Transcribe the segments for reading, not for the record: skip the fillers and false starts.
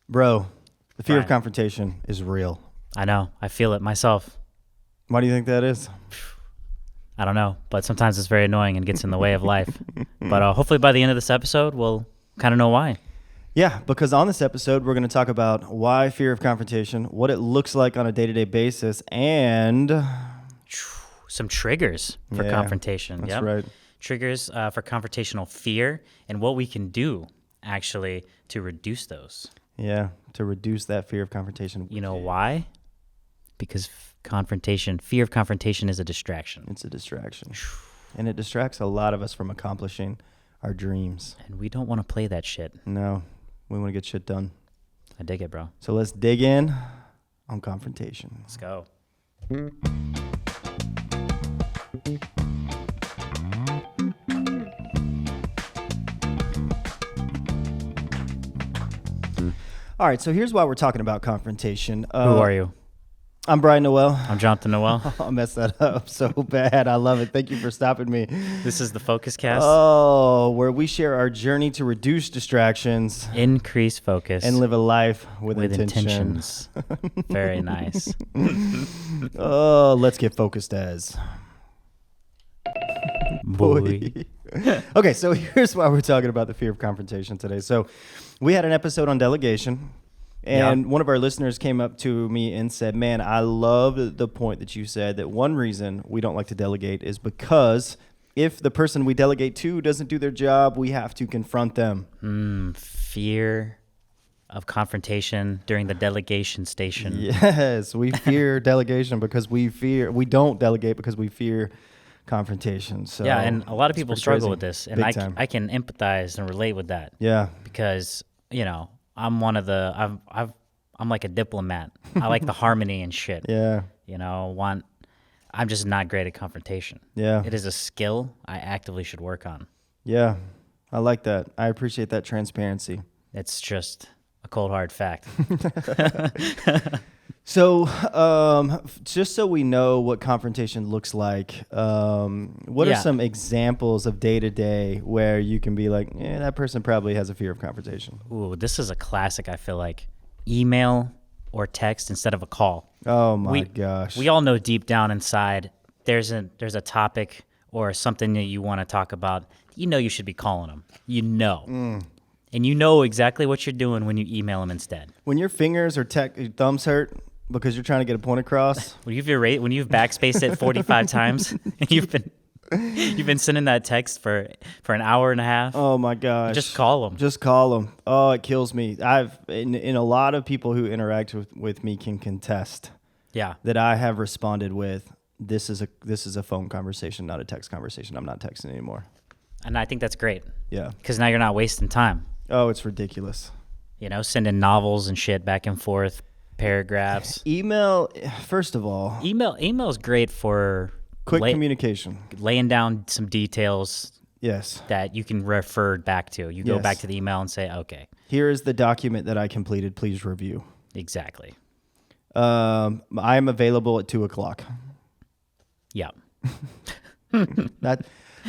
Bro, the fear of Brian. confrontation is real. I know. I feel it myself. Why do you think that is? I don't know, but sometimes it's very annoying and gets in the way of life. But hopefully by the end of this episode, we'll kind of know why. Yeah, because on this episode, we're going to talk about why fear of confrontation, what it looks like on a day-to-day basis, and Some triggers for confrontation. That's right. Triggers for confrontational fear and what we can do actually to reduce those. Yeah, to reduce that fear of confrontation. You know why? Because fear of confrontation is a distraction. It's a distraction. And it distracts a lot of us from accomplishing our dreams. And we don't want to play that shit. No, we want to get shit done. I dig it, bro. So let's dig in on confrontation. Let's go. All right, so here's why we're talking about confrontation. Who are you? I'm Brian Noel. I'm Jonathan Noel. I messed that up so bad. I love it. Thank you for stopping me. This is the Focus Cast. Oh, where we share our journey to reduce distractions, Increase focus, and live a life with intention. intentions. Very nice. Oh, let's get focused as. Boy. Okay, so here's why we're talking about the fear of confrontation today. So we had an episode on delegation, and one of our listeners came up to me and said, man, I love the point that you said that one reason we don't like to delegate is because if the person we delegate to doesn't do their job, we have to confront them. Fear of confrontation during the delegation station. Yes, we fear delegation because we don't delegate because we fear confrontation. So Yeah, and a lot of people struggle crazy. with this, and Big time. I can empathize and relate with that. Yeah. Because, I'm one of the I'm like a diplomat. I like the harmony and shit. Yeah. I'm just not great at confrontation. Yeah. It is a skill I actively should work on. Yeah. I like that. I appreciate that transparency. It's just a cold hard fact. So, just so we know what confrontation looks like, what are some examples of day to day where you can be like, that person probably has a fear of confrontation? Ooh, this is a classic, I feel like. Email or text instead of a call. Oh my gosh. We all know deep down inside there's a topic or something that you want to talk about. You should be calling them. And you know exactly what you're doing when you email them instead. When your fingers or your thumbs hurt because you're trying to get a point across. When you've backspaced it 45 times and you've been sending that text for an hour and a half. Oh my gosh. Just call them. Oh, it kills me. In a lot of people who interact with me can contest. Yeah. That I have responded with, this is a phone conversation, not a text conversation. I'm not texting anymore. And I think that's great. Yeah. Because now you're not wasting time. Oh, it's ridiculous. Sending novels and shit back and forth, paragraphs. Email, first of all. Email is great for quick communication. Laying down some details. Yes. That you can refer back to. You go back to the email and say, okay. Here is the document that I completed. Please review. Exactly. I am available at 2:00. Yeah.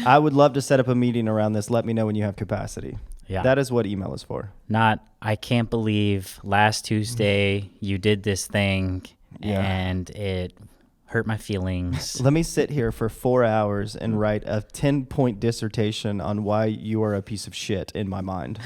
I would love to set up a meeting around this. Let me know when you have capacity. Yeah. That is what email is for. Not, I can't believe last Tuesday you did this thing and it hurt my feelings. Let me sit here for 4 hours and write a 10-point dissertation on why you are a piece of shit in my mind.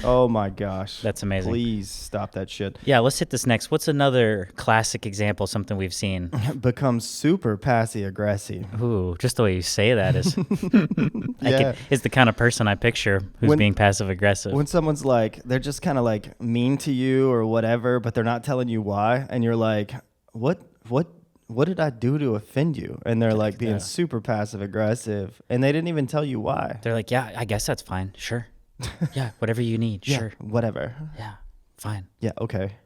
Oh my gosh. That's amazing. Please stop that shit. Yeah, let's hit this next. What's another classic example, something we've seen? Become super passive aggressive. Ooh, just the way you say that is is the kind of person I picture who's being passive aggressive. When someone's like, they're just kind of like mean to you or whatever, but they're not telling you why. And you're like, what did I do to offend you? And they're like being super passive aggressive and they didn't even tell you why. They're like, yeah, I guess that's fine. Sure. Yeah, whatever you need. Sure. Whatever. Yeah, fine. Yeah, okay.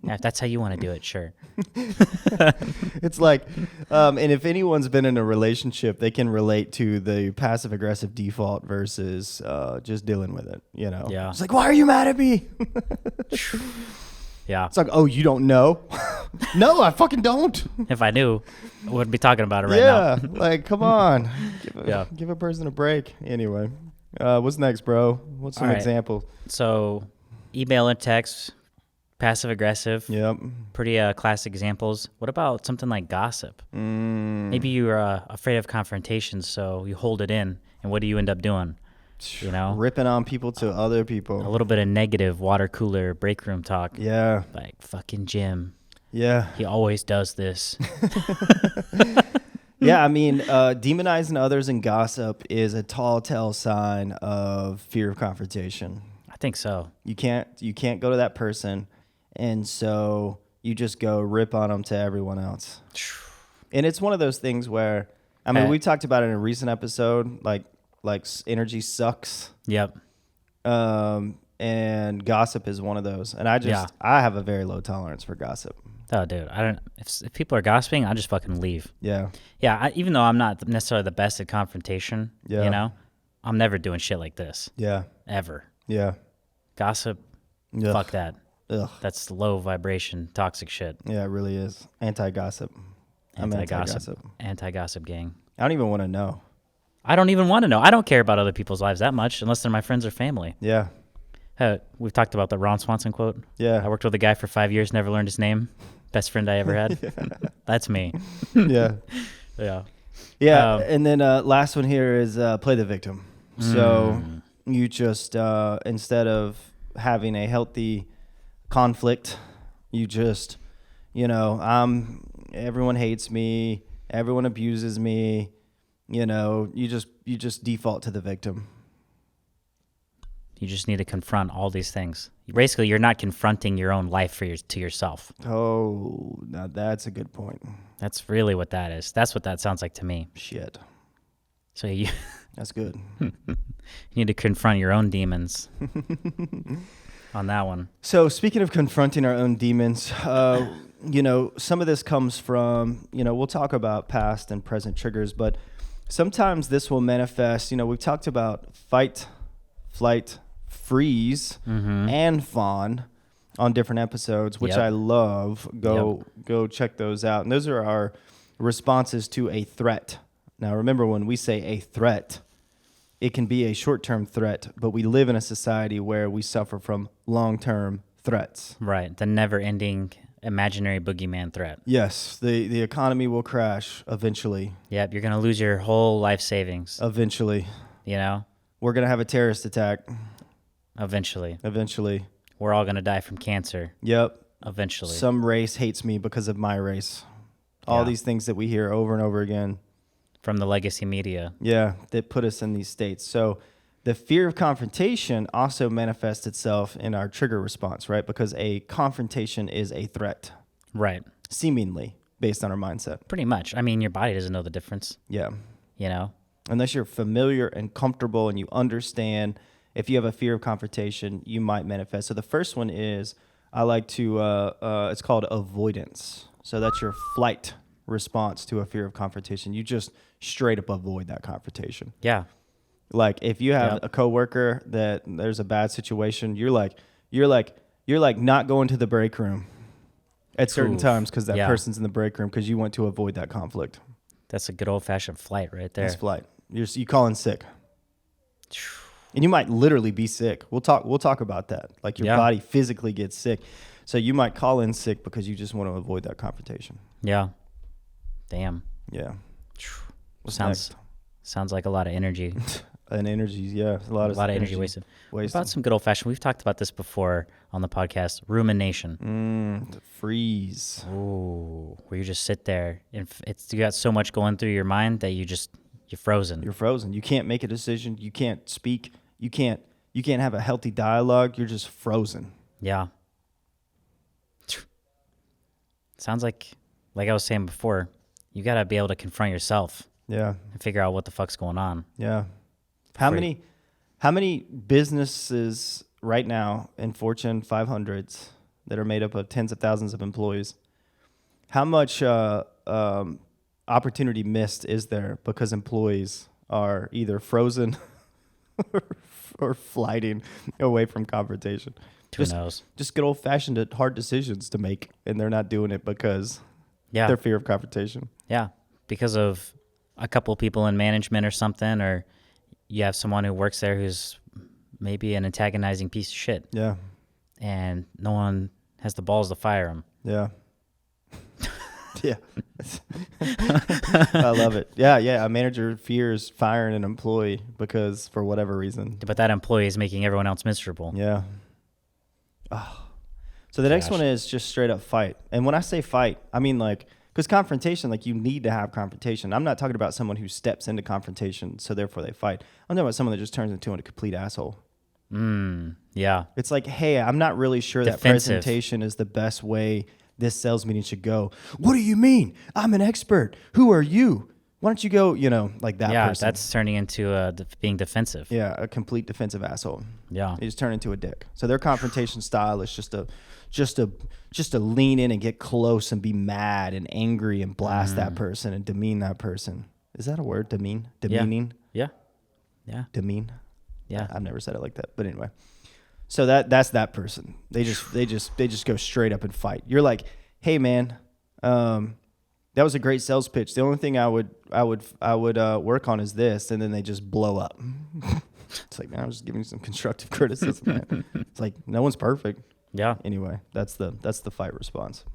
Yeah, if that's how you want to do it, sure. It's like, and if anyone's been in a relationship, they can relate to the passive aggressive default versus just dealing with it, Yeah. It's like, why are you mad at me? Yeah. It's like, oh, you don't know? No, I fucking don't. If I knew, I wouldn't be talking about it right now. Yeah, like, come on. Give a person a break. Anyway. What's next, bro? What's some All right. examples? So, email and text, passive aggressive. Yep. Pretty classic examples. What about something like gossip? Maybe you're afraid of confrontation, so you hold it in. And what do you end up doing? You know, Ripping on people to other a people. little bit of negative water cooler break room talk. Yeah. Like fucking Jim. Yeah. He always does this. Yeah, I mean, demonizing others and gossip is a tall sign of fear of confrontation. I think so. You can't go to that person, and so you just go rip on them to everyone else. And it's one of those things where, I mean, we talked about it in a recent episode, like energy sucks. Yep. And gossip is one of those. And I have a very low tolerance for gossip. Oh, dude, I don't. If people are gossiping, I just fucking leave. Yeah. Yeah. Even though I'm not necessarily the best at confrontation, Yeah. you know, I'm never doing shit like this. Yeah. Ever. Yeah. Gossip. Ugh. Fuck that. Ugh. That's low vibration, toxic shit. Yeah, it really is. Anti-gossip. I'm anti-gossip. Anti-gossip gang. I don't even want to know. I don't even want to know. I don't care about other people's lives that much unless they're my friends or family. Yeah. We've talked about the Ron Swanson quote. Yeah. I worked with a guy for 5 years, never learned his name. Best friend I ever had. That's me. Yeah. Yeah. Yeah. And then last one here is play the victim. So you just, instead of having a healthy conflict, you just, everyone hates me, everyone abuses me, you just default to the victim. You just need to confront all these things. Basically, you're not confronting your own life to yourself. Oh, now that's a good point. That's really what that is. That's what that sounds like to me. Shit. So you That's good. need to confront your own demons on that one. So speaking of confronting our own demons, some of this comes from, we'll talk about past and present triggers, but sometimes this will manifest, we've talked about fight, flight, freeze, and fawn on different episodes, which I love. Go check those out. And those are our responses to a threat. Now, remember, when we say a threat, it can be a short-term threat, but we live in a society where we suffer from long-term threats. Right. The never-ending imaginary boogeyman threat. Yes, the economy will crash eventually. Yep. You're going to lose your whole life savings. Eventually. We're going to have a terrorist attack. Eventually. We're all going to die from cancer. Yep. Eventually. Some race hates me because of my race. All these things that we hear over and over again. From the legacy media. Yeah, that put us in these states. So the fear of confrontation also manifests itself in our trigger response, right? Because a confrontation is a threat. Right. Seemingly, based on our mindset. Pretty much. I mean, your body doesn't know the difference. Yeah. Unless you're familiar and comfortable and you understand, if you have a fear of confrontation, you might manifest. So the first one is, I like to, it's called avoidance. So that's your flight response to a fear of confrontation. You just straight up avoid that confrontation. Yeah. Like if you have a coworker that there's a bad situation, you're like not going to the break room at certain times because that person's in the break room because you want to avoid that conflict. That's a good old fashioned flight right there. That's flight. You call in sick. And you might literally be sick. We'll talk about that. Like your body physically gets sick. So you might call in sick because you just want to avoid that confrontation. Yeah. Damn. Yeah. Sounds like a lot of energy. And energies, yeah. A lot of energy wasted. What about some good old fashioned, we've talked about this before on the podcast, rumination. Freeze. Ooh, where you just sit there and you got so much going through your mind that you're frozen. You're frozen. You can't make a decision. You can't speak. You can't have a healthy dialogue. You're just frozen. Yeah. Sounds like I was saying before, you got to be able to confront yourself. Yeah. And figure out what the fuck's going on. Yeah. How many businesses right now in Fortune 500s that are made up of tens of thousands of employees, how much opportunity missed is there because employees are either frozen or flighting away from confrontation? Who knows? Just good old-fashioned hard decisions to make, and they're not doing it because their fear of confrontation. Yeah, because of a couple people in management or something, or you have someone who works there who's maybe an antagonizing piece of shit, Yeah. and no one has the balls to fire him. Yeah. Yeah. I love it. Yeah, yeah. A manager fears firing an employee because for whatever reason. But that employee is making everyone else miserable. Yeah. Oh. So the next Gosh. one is just straight up fight. And when I say fight, I mean like, because confrontation, like you need to have confrontation. I'm not talking about someone who steps into confrontation, so therefore they fight. I'm talking about someone that just turns into a complete asshole. Yeah. It's like, hey, I'm not really sure that Defensive. presentation is the best way this sales meeting should go. What do you mean? I'm an expert. Who are you? Why don't you go, like that Yeah, person. that's turning into being defensive. Yeah, a complete defensive asshole. Yeah. They just turn into a dick. So their confrontation style is just to lean in and get close and be mad and angry and blast that person and demean that person. Is that a word? Demean? Demeaning? Yeah. Yeah. Demean? Yeah. I've never said it like that, but anyway. So that's that person. They just go straight up and fight. You're like, hey man, that was a great sales pitch. The only thing I would work on is this, and then they just blow up. It's like, man, I was just giving you some constructive criticism, man. It's like no one's perfect. Yeah. Anyway, that's the fight response.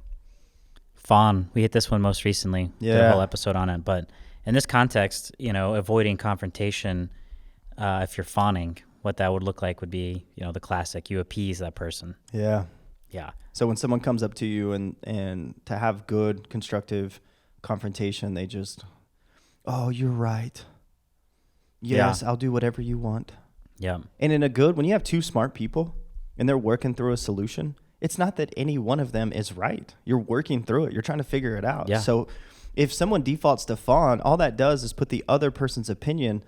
Fawn, we hit this one most recently. Did a Yeah. whole episode on it. But in this context, avoiding confrontation, if you're fawning, what that would look like would be, the classic. You appease that person. Yeah. Yeah. So when someone comes up to you and to have good constructive confrontation, they just, oh, you're right. Yes, I'll do whatever you want. Yeah. And when you have two smart people and they're working through a solution, it's not that any one of them is right. You're working through it. You're trying to figure it out. Yeah. So if someone defaults to fawn, all that does is put the other person's opinion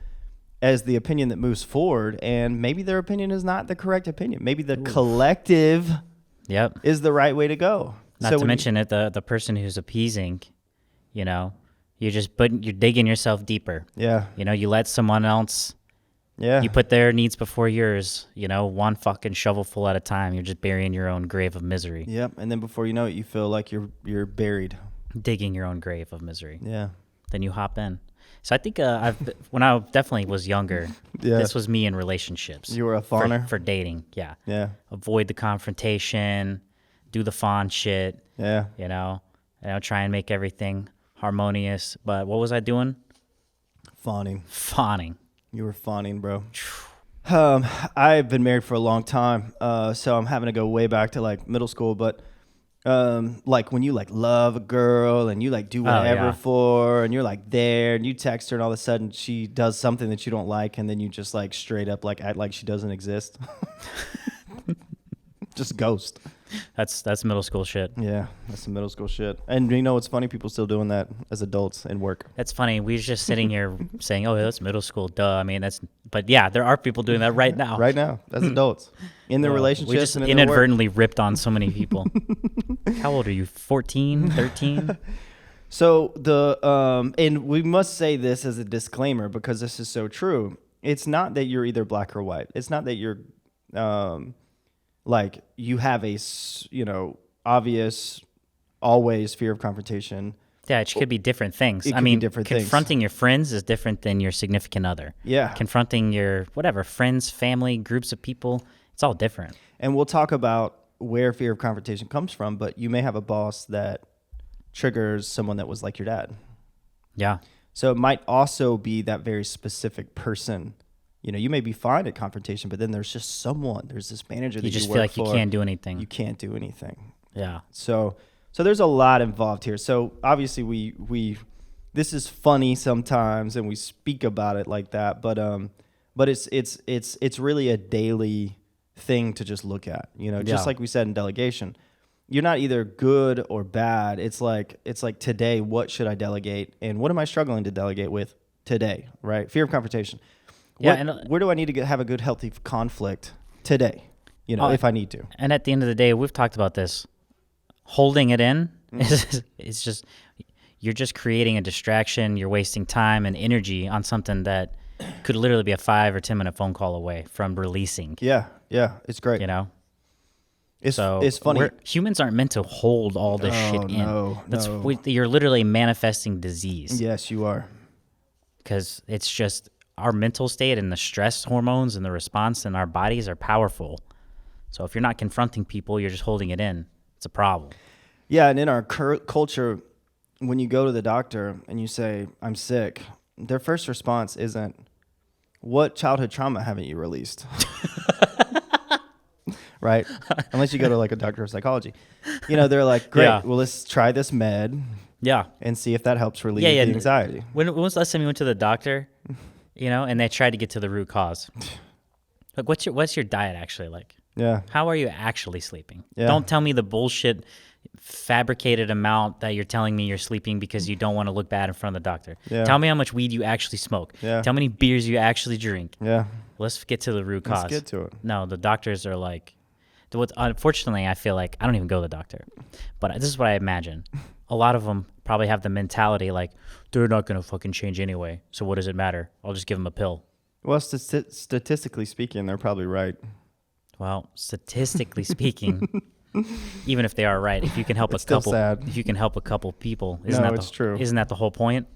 as the opinion that moves forward. And maybe their opinion is not the correct opinion. Maybe the collective Yep. is the right way to go. Not to mention it, the person who's appeasing, you're digging yourself deeper. Yeah. You let someone else, Yeah. you put their needs before yours, one fucking shovelful at a time. You're just burying your own grave of misery. Yep. And then before you know it, you feel like you're buried. Digging your own grave of misery. Yeah. Then you hop in. So I think when I definitely was younger, Yeah. this was me in relationships. You were a fawner? For dating, yeah. Yeah. Avoid the confrontation, do the fawn shit, Yeah. try and make everything harmonious. But what was I doing? Fawning. Fawning. You were fawning, bro. I've been married for a long time, so I'm having to go way back to like middle school. But like when you like love a girl and you like do whatever for her and you're like there and you text her and all of a sudden she does something that you don't like and then you just like straight up like act like she doesn't exist. Just ghost. That's middle school shit. Yeah, that's some middle school shit. And you know what's funny? People still doing that as adults in work. That's funny. We're just sitting here saying, "Oh, that's middle school." Duh. I mean, but yeah, there are people doing that right now. Right now, as adults in their relationships We just and in their work. inadvertently ripped on so many people. How old are you? 14, 13? So and we must say this as a disclaimer because this is so true. It's not that you're either black or white. It's not that you're like you have a obvious always fear of confrontation. Yeah, it could be different things. It I could be mean, different things. confronting your friends is different than your significant other. Yeah. Confronting your friends, family, groups of people, it's all different. And we'll talk about where fear of confrontation comes from, but you may have a boss that triggers someone that was like your dad. Yeah. So it might also be that very specific person. You may be fine at confrontation, but then there's just there's this manager that You just work feel like for. you can't do anything. You can't do anything. Yeah. So there's a lot involved here. So obviously we this is funny sometimes and we speak about it like that, but it's really a daily thing to just look at, just like we said in delegation. You're not either good or bad. It's like today, what should I delegate? And what am I struggling to delegate with today, right? Fear of confrontation. Where do I need to have a good, healthy conflict today, if I need to? And at the end of the day, we've talked about this. Holding it in is just, you're just creating a distraction. You're wasting time and energy on something that could literally be a 5 or 10 minute phone call away from releasing. Yeah, it's great. It's funny. Humans aren't meant to hold all this shit in. No. You're literally manifesting disease. Yes, you are. Because it's just our mental state and the stress hormones and the response in our bodies are powerful. So if you're not confronting people, you're just holding it in. It's a problem. Yeah, and in our culture, when you go to the doctor and you say, I'm sick, their first response isn't, what childhood trauma haven't you released? Right? Unless you go to like a doctor of psychology. You know, they're like, great, Yeah. well, let's try this med Yeah. and see if that helps relieve Yeah, yeah. the anxiety. When was the last time you went to the doctor, and they tried to get to the root cause? Like, what's your diet actually like? Yeah. How are you actually sleeping? Yeah. Don't tell me the bullshit fabricated amount that you're telling me you're sleeping because you don't want to look bad in front of the doctor. Yeah. Tell me how much weed you actually smoke. Yeah. Tell me how many beers you actually drink. Yeah. Let's get to the root cause. Let's get to it. No, the doctors are like, unfortunately, I feel like I don't even go to the doctor. But this is what I imagine. A lot of them probably have the mentality like, they're not going to fucking change anyway. So what does it matter? I'll just give them a pill. Well, statistically speaking, they're probably right. Well, statistically speaking, even if they are right, if you can help It's still couple, sad. if you can help a couple people, it's true. Isn't that the whole point?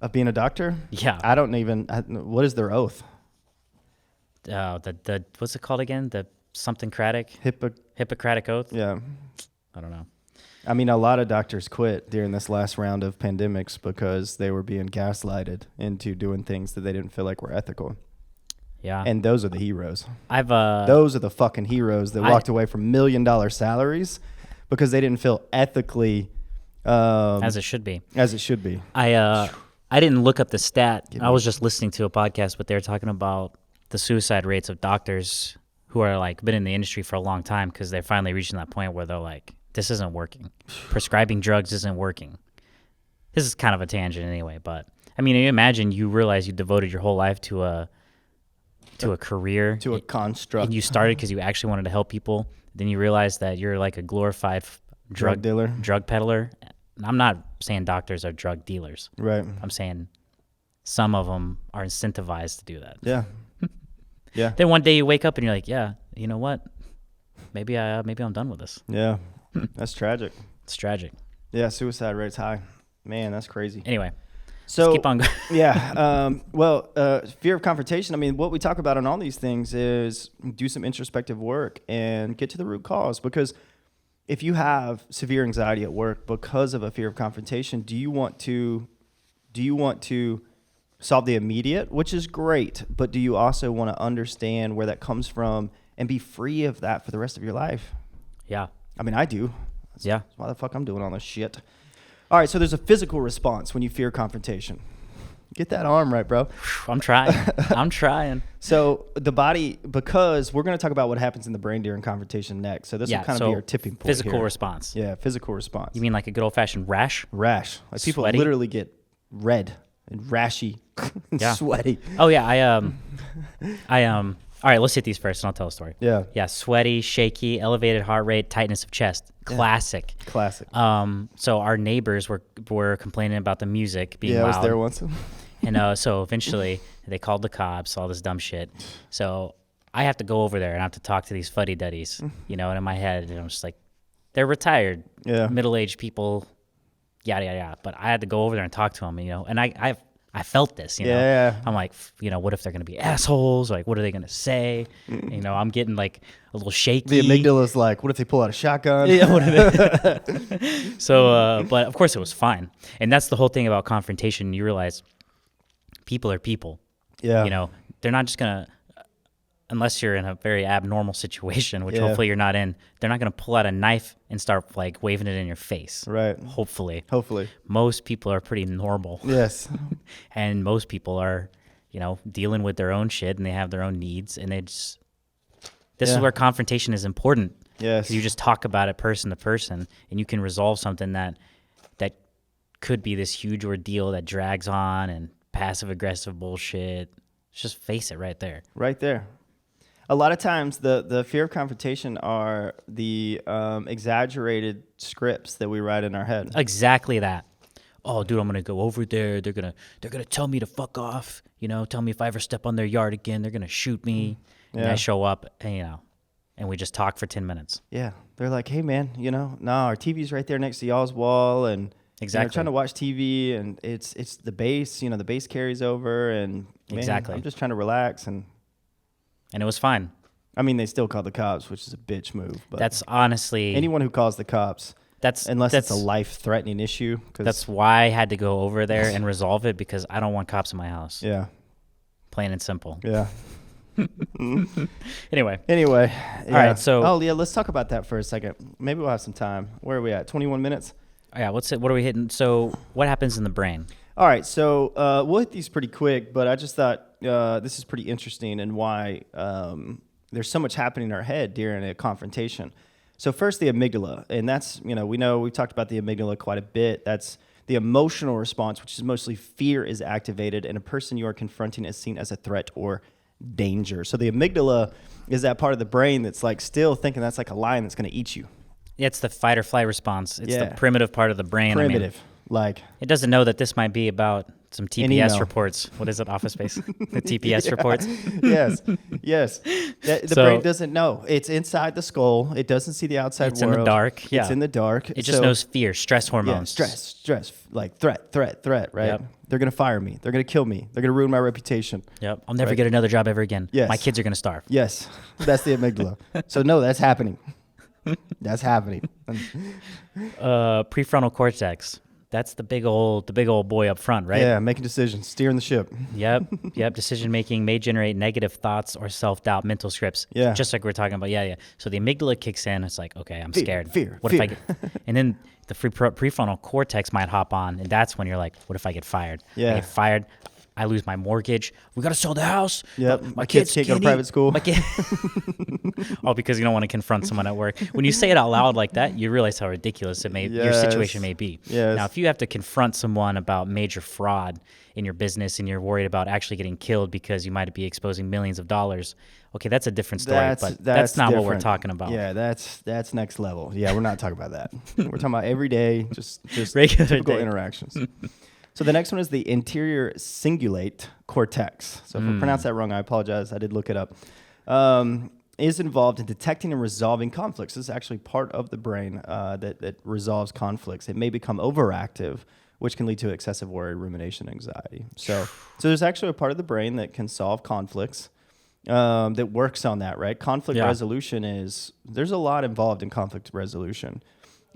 Of being a doctor? Yeah. I don't even, what is their oath? The what's it called again? The something-cratic? Hippocratic oath? Yeah. I don't know. I mean, a lot of doctors quit during this last round of pandemics because they were being gaslighted into doing things that they didn't feel like were ethical. Yeah. And those are the heroes. Those Those are the fucking heroes that walked away from $1 million salaries because they didn't feel ethically as it should be. As it should be. I didn't look up the stat. I was just listening to a podcast, but they were talking about the suicide rates of doctors who are like been in the industry for a long time because they're finally reaching that point where they're like, this isn't working. Prescribing drugs isn't working. This is kind of a tangent anyway, but I mean, you imagine you realize you devoted your whole life to a career, To a construct. and you started because you actually wanted to help people. Then you realize that you're like a glorified Drug dealer. drug peddler. I'm not saying doctors are drug dealers. Right. I'm saying some of them are incentivized to do that. Yeah. Yeah. Then one day you wake up and you're like, yeah, you know what? Maybe I'm done with this. Yeah. That's tragic. It's tragic. Yeah, suicide rate's high. Man, that's crazy. Anyway, So let's keep on going. Yeah. Fear of confrontation. I mean, what we talk about on all these things is do some introspective work and get to the root cause. Because if you have severe anxiety at work because of a fear of confrontation, do you want to solve the immediate, which is great, but do you also want to understand where that comes from and be free of that for the rest of your life? Yeah. I mean, I do. Yeah. That's why the fuck I'm doing all this shit. All right, so there's a physical response when you fear confrontation. Get that arm right, bro. I'm trying. So the body, because we're going to talk about what happens in the brain during confrontation next. So this will kind of be our tipping point. Physical here. response. Yeah, physical response. You mean like a good old fashioned rash? Rash. Like people Sweaty? literally get red and rashy and Yeah. sweaty. Oh yeah, all right, let's hit these first and I'll tell a story. Yeah. Yeah, sweaty, shaky, elevated heart rate, tightness of chest. Classic. Classic. So our neighbors were complaining about the music being Yeah, loud. I was there once. And so eventually they called the cops, all this dumb shit. So I have to go over there and I have to talk to these fuddy-duddies, and in my head, I'm just like, they're retired, Yeah. middle-aged people, yada, yada, yada. But I had to go over there and talk to them, and I felt this, Yeah. I'm like, what if they're going to be assholes? Like, what are they going to say? I'm getting like a little shaky. The amygdala's like, what if they pull out a shotgun? Yeah, what are they? So, but of course it was fine. And that's the whole thing about confrontation. You realize people are people. Yeah. They're not just going to, unless you're in a very abnormal situation, which Yeah. hopefully you're not in, they're not going to pull out a knife and start like waving it in your face. Right. Hopefully. Hopefully. Most people are pretty normal. Yes. And most people are, dealing with their own shit and they have their own needs. And this is Yeah. where confrontation is important. Yes. 'Cause you just talk about it person to person and you can resolve something that could be this huge ordeal that drags on and passive aggressive bullshit. Just face it right there. Right there. A lot of times the fear of confrontation are the exaggerated scripts that we write in our head. Exactly that. Oh, dude, I'm gonna go over there. They're gonna tell me to fuck off. Tell me if I ever step on their yard again, they're gonna shoot me. And Yeah. I show up, and we just talk for 10 minutes. Yeah. They're like, hey, man, our TV's right there next to y'all's wall, and Exactly. Trying to watch TV, and it's the bass. The bass carries over, and man, Exactly. I'm just trying to relax, and it was fine. I mean, they still called the cops, which is a bitch move. But That's honestly anyone who calls the cops, unless it's a life-threatening issue. That's why I had to go over there and resolve it, because I don't want cops in my house. Yeah. Plain and simple. Yeah. Anyway. Yeah. All right. So. Oh yeah, let's talk about that for a second. Maybe we'll have some time. Where are we at? 21 minutes. Yeah. What are we hitting? So what happens in the brain? All right. So we'll hit these pretty quick, but I just thought this is pretty interesting and why there's so much happening in our head during a confrontation. So first, the amygdala, and that's we've talked about the amygdala quite a bit. That's the emotional response, which is mostly fear, is activated, and a person you are confronting is seen as a threat or danger. So the amygdala is that part of the brain that's like still thinking that's like a lion that's going to eat you. Yeah, it's the fight or flight response. It's the primitive part of the brain. Primitive. It doesn't know that this might be about some TPS reports. What is it? Office Space? The TPS reports? Yes. The brain doesn't know. It's inside the skull. It doesn't see the outside world. It's in the dark. Yeah. It's in the dark. It just knows fear, stress hormones. Yeah, stress, like threat, right? Yep. They're going to fire me. They're going to kill me. They're going to ruin my reputation. Yep. I'll never get another job ever again. Yes. My kids are going to starve. Yes. That's the amygdala. So no, that's happening. That's happening. Prefrontal cortex. That's the big old boy up front, right? Yeah, making decisions, steering the ship. Yep. Decision making may generate negative thoughts or self-doubt, mental scripts. Yeah. Just like we're talking about. Yeah. So the amygdala kicks in. It's like, okay, I'm scared. Fear. What if I get? And then the prefrontal cortex might hop on, and that's when you're like, what if I get fired? Yeah. I get fired. I lose my mortgage. We got to sell the house. Yep. My kids can't go to private school. Oh, because you don't want to confront someone at work. When you say it out loud like that, you realize how ridiculous your situation may be. Yes. Now, if you have to confront someone about major fraud in your business and you're worried about actually getting killed because you might be exposing millions of dollars, okay, that's a different story. But that's not what we're talking about. Yeah, that's next level. Yeah, we're not talking about that. We're talking about everyday, just regular typical day interactions. So the next one is the anterior cingulate cortex. So if I pronounce that wrong, I apologize. I did look it up. Is involved in detecting and resolving conflicts. This is actually part of the brain that resolves conflicts. It may become overactive, which can lead to excessive worry, rumination, anxiety. So there's actually a part of the brain that can solve conflicts, that works on that, right? Conflict resolution there's a lot involved in conflict resolution.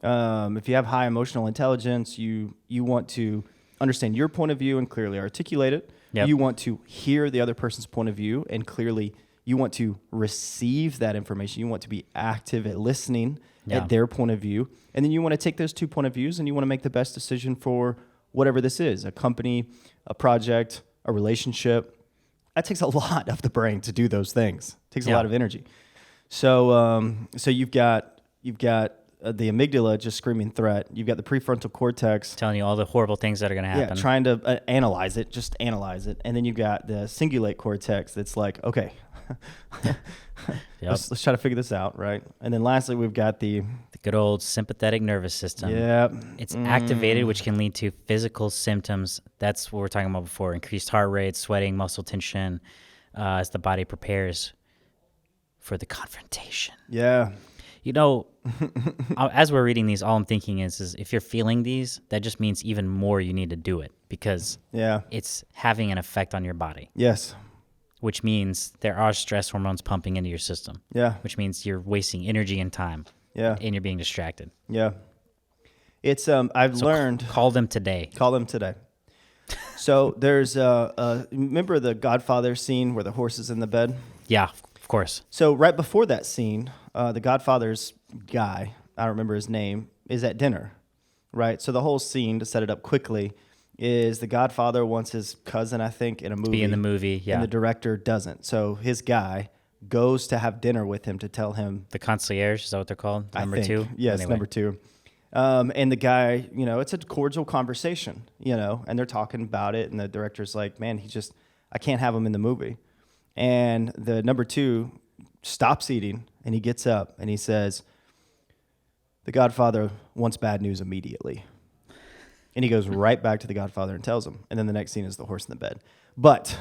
If you have high emotional intelligence, you want to understand your point of view and clearly articulate it. Yep. You want to hear the other person's point of view and clearly you want to receive that information. You want to be active at listening at their point of view. And then you want to take those 2 point of views and you want to make the best decision for whatever this is, a company, a project, a relationship. That takes a lot of the brain to do those things. It takes a lot of energy. So you've got the amygdala just screaming threat. You've got the prefrontal cortex telling you all the horrible things that are going to happen. Yeah, trying to analyze it, just analyze it. And then you've got the cingulate cortex that's like, okay, let's try to figure this out, right? And then lastly, we've got the good old sympathetic nervous system. Yeah. It's activated, which can lead to physical symptoms. That's what we're talking about before. Increased heart rate, sweating, muscle tension, as the body prepares for the confrontation. Yeah. As we're reading these, all I'm thinking is if you're feeling these, that just means even more you need to do it because it's having an effect on your body. Yes. Which means there are stress hormones pumping into your system. Yeah. Which means you're wasting energy and time. Yeah. And you're being distracted. Yeah. It's I've learned. Call them today. Call them today. So there's remember the Godfather scene where the horse is in the bed? Yeah. Of course. So right before that scene, the Godfather's guy, I don't remember his name, is at dinner, right? So the whole scene, to set it up quickly, is the Godfather wants his cousin, I think, in a movie. Be in the movie, yeah. And the director doesn't. So his guy goes to have dinner with him to tell him. The concierge, is that what they're called? Number 2? Yes, anyway. Number 2. And the guy, it's a cordial conversation, and they're talking about it. And the director's like, man, I can't have him in the movie. And the number 2 stops eating and he gets up and he says, the Godfather wants bad news immediately. And he goes right back to the Godfather and tells him. And then the next scene is the horse in the bed. But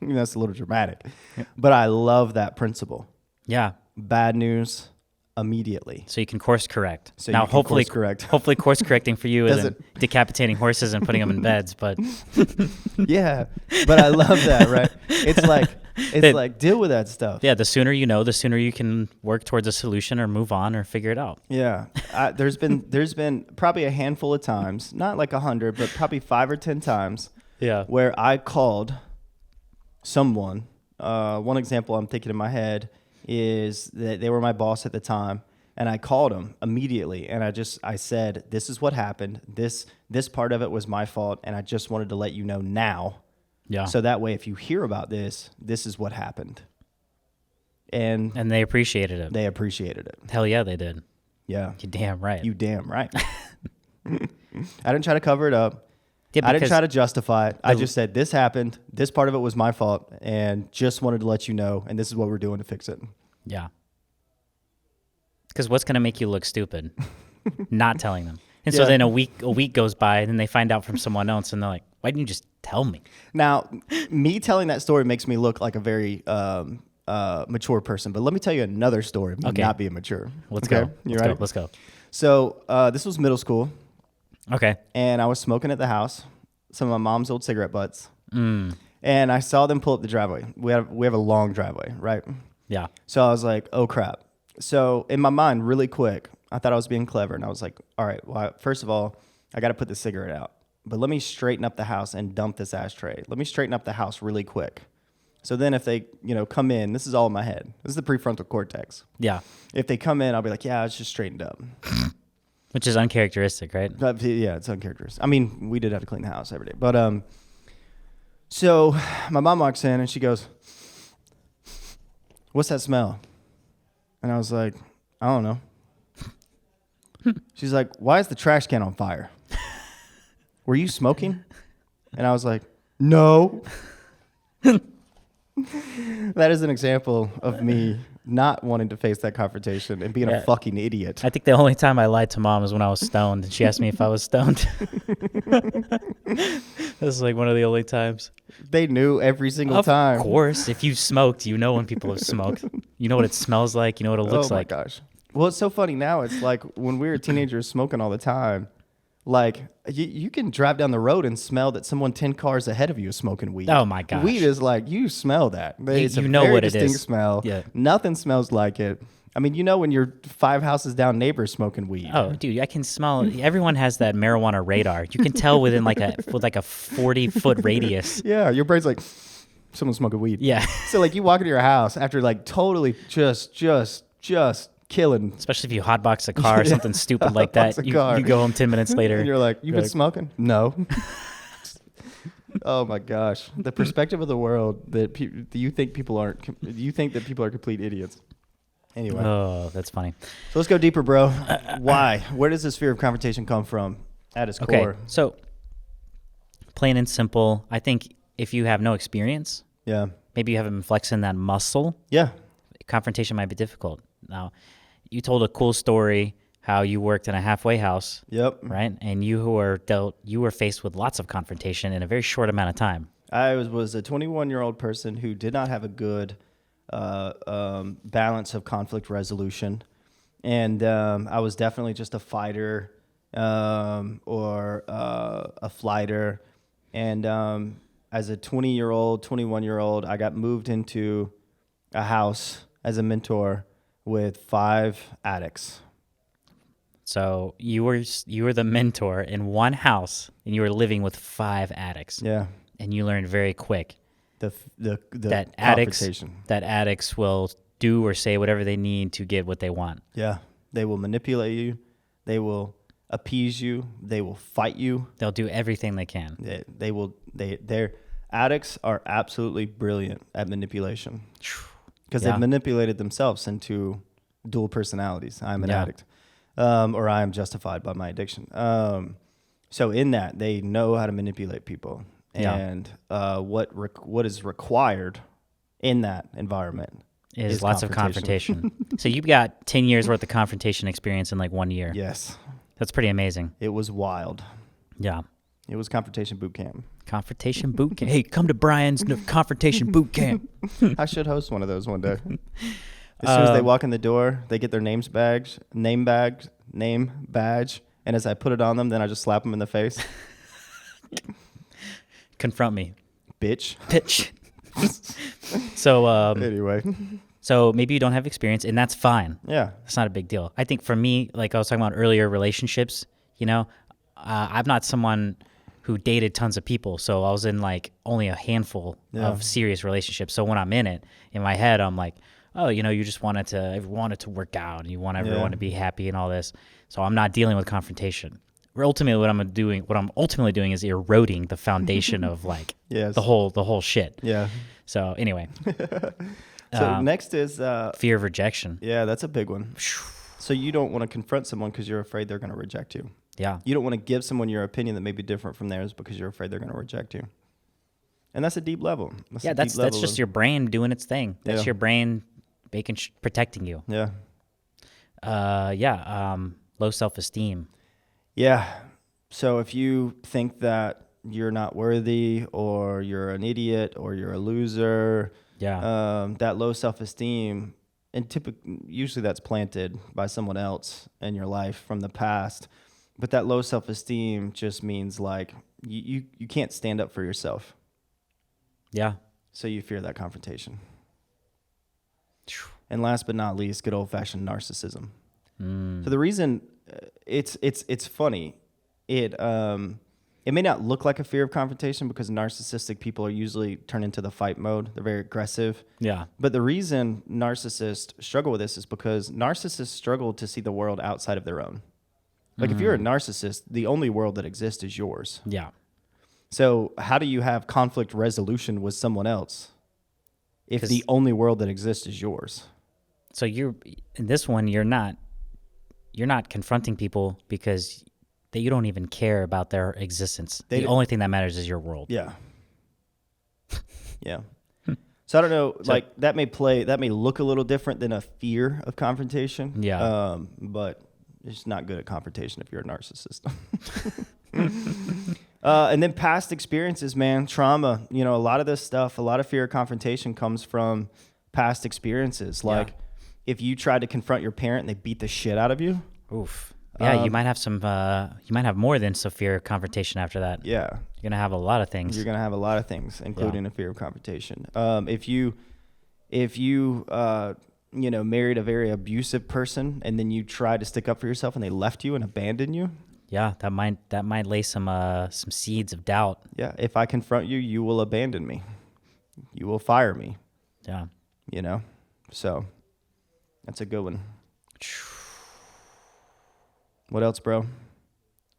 that's a little dramatic. Yeah. But I love that principle. Yeah. Bad news immediately. So you can course correct. So now, you can hopefully, course correct. hopefully, course correcting for you Does isn't decapitating horses and putting them in beds. But Yeah, but I love that, right? It's like deal with that stuff. yeah, the sooner you know, the sooner you can work towards a solution or move on or figure it out. Yeah, there's been probably a handful of times, not like 100, but probably 5 or 10 times, Yeah. where I called someone. One example I'm thinking in my head is that they were my boss at the time, and I called them immediately, and I said, "This is what happened. This part of it was my fault, and I just wanted to let you know now, Yeah. so that way if you hear about this, this is what happened." And they appreciated it. they appreciated it. Hell yeah, they did. Yeah, You damn right. you damn right. I didn't try to cover it up. Yeah, I didn't because try to justify it. I just said, this happened. This part of it was my fault, and just wanted to let you know, and this is what we're doing to fix it. Yeah. Because what's going to make you look stupid? Not telling them. And so Yeah. then a week goes by, and then they find out from someone else, and they're like, "Why didn't you just tell me?" Now, me telling that story makes me look like a very mature person, but let me tell you another story of me Okay. not being mature. Let's Okay? go. You Let's ready? go. Let's go. So this was middle school, Okay. and I was smoking at the house, some of my mom's old cigarette butts, Mm. and I saw them pull up the driveway. We have a long driveway, right? Yeah. So I was like, oh, crap. So in my mind, really quick, I thought I was being clever. And I was like, all right, well, first of all, I got to put the cigarette out. But let me straighten up the house and dump this ashtray. Let me straighten up the house really quick. So then if they, come in, this is all in my head. This is the prefrontal cortex. Yeah. If they come in, I'll be like, yeah, it's just straightened up. Which is uncharacteristic, right? Yeah, it's uncharacteristic. I mean, we did have to clean the house every day. But so my mom walks in and she goes, what's that smell? And I was like, I don't know. She's like, why is the trash can on fire? Were you smoking? And I was like, no. That is an example of me not wanting to face that confrontation and being a fucking idiot. I think the only time I lied to mom is when I was stoned, and she asked me if I was stoned. This is like one of the only times. They knew every single time. Of course, if you smoked, you know when people have smoked. You know what it smells like. You know what it looks like. Oh my gosh. Well, it's so funny now. It's like when we were teenagers smoking all the time, like you can drive down the road and smell that someone 10 cars ahead of you is smoking weed. Oh my gosh. Weed is like, you smell that. It's You a know very what it distinct is. smell. Yeah. Nothing smells like it. I mean, when your 5 houses down neighbors smoking weed. Oh, dude, I can smell. Everyone has that marijuana radar. You can tell within like a 40-foot radius. Yeah, your brain's like, someone's smoking weed. Yeah. So like you walk into your house after like totally just killing. Especially if you hotbox a car or something stupid like that. Hotbox a You car. go home 10 minutes later. And you're like, you've been like- smoking? No. Oh my gosh, the perspective of the world that you think people are complete idiots. Anyway, Oh, that's funny. so let's go deeper, bro. Why? Where does this fear of confrontation come from at its Okay, core? so plain and simple, I think if you have no experience, Yeah. maybe you haven't been flexing that muscle, Yeah. confrontation might be difficult. Now, you told a cool story how you worked in a halfway house, Yep. right? And you were faced with lots of confrontation in a very short amount of time. I was a 21-year-old person who did not have a good balance of conflict resolution. And I was definitely just a fighter or a flighter. And as a 20-year-old, 21-year-old, I got moved into a house as a mentor with 5 addicts. So you were the mentor in one house, and you were living with 5 addicts. Yeah. And you learned very quick The that confrontation. addicts will do or say whatever they need to get what they want. Yeah. They will manipulate you. They will appease you. They will fight you. They'll do everything they can. Their addicts are absolutely brilliant at manipulation because Yeah. they've manipulated themselves into dual personalities. I'm an Yeah. addict, or I am justified by my addiction. So in that, they know how to manipulate people, Yeah. and what is required in that environment Is lots of confrontation. So you've got 10 years worth of confrontation experience in like 1 year. Yes, That's pretty amazing. it was wild. Yeah. It was confrontation boot camp. Confrontation boot camp. Hey, come to Brian's confrontation boot camp. I should host one of those one day. As soon as they walk in the door, they get their name badge, and as I put it on them, then I just slap them in the face. Confront me, bitch. So anyway, so maybe you don't have experience, and that's fine. Yeah, it's not a big deal. I think for me, like I was talking about earlier, relationships. I'm not someone who dated tons of people, so I was in like only a handful of serious relationships. So when I'm in it, in my head, I'm like, oh, you just wanted to work out, and you want everyone to be happy and all this. So I'm not dealing with confrontation. Ultimately, what I'm ultimately doing is eroding the foundation of like the whole shit. Yeah. So anyway. So next is fear of rejection. Yeah, that's a big one. So you don't want to confront someone because you're afraid they're going to reject you. Yeah. You don't want to give someone your opinion that may be different from theirs because you're afraid they're going to reject you. And that's a deep level. That's just your brain doing its thing. That's your brain protecting you. Yeah. Low self-esteem. Yeah. So if you think that you're not worthy, or you're an idiot, or you're a loser, that low self-esteem, and usually that's planted by someone else in your life from the past. But that low self-esteem just means like you can't stand up for yourself. Yeah. So you fear that confrontation. And last but not least, good old-fashioned narcissism. So the reason it's funny, it may not look like a fear of confrontation because narcissistic people are usually turn into the fight mode. They're very aggressive. Yeah. But the reason narcissists struggle with this is because narcissists struggle to see the world outside of their own. Like if you're a narcissist, the only world that exists is yours. Yeah. So how do you have conflict resolution with someone else if the only world that exists is yours? So in this one, you're not confronting people because you don't even care about their existence. The only thing that matters is your world. Yeah. Yeah. So I don't know, like that may look a little different than a fear of confrontation. Yeah. But it's not good at confrontation if you're a narcissist. And then past experiences, man, trauma, a lot of this stuff, a lot of fear of confrontation comes from past experiences. Like if you tried to confront your parent and they beat the shit out of you. Oof. Yeah, you might have more than severe confrontation after that. Yeah. You're going to have a lot of things. You're going to have a lot of things, including a fear of confrontation. If you married a very abusive person and then you tried to stick up for yourself and they left you and abandoned you. Yeah, that might lay some seeds of doubt. Yeah, if I confront you, you will abandon me. You will fire me. Yeah. So that's a good one. What else, bro?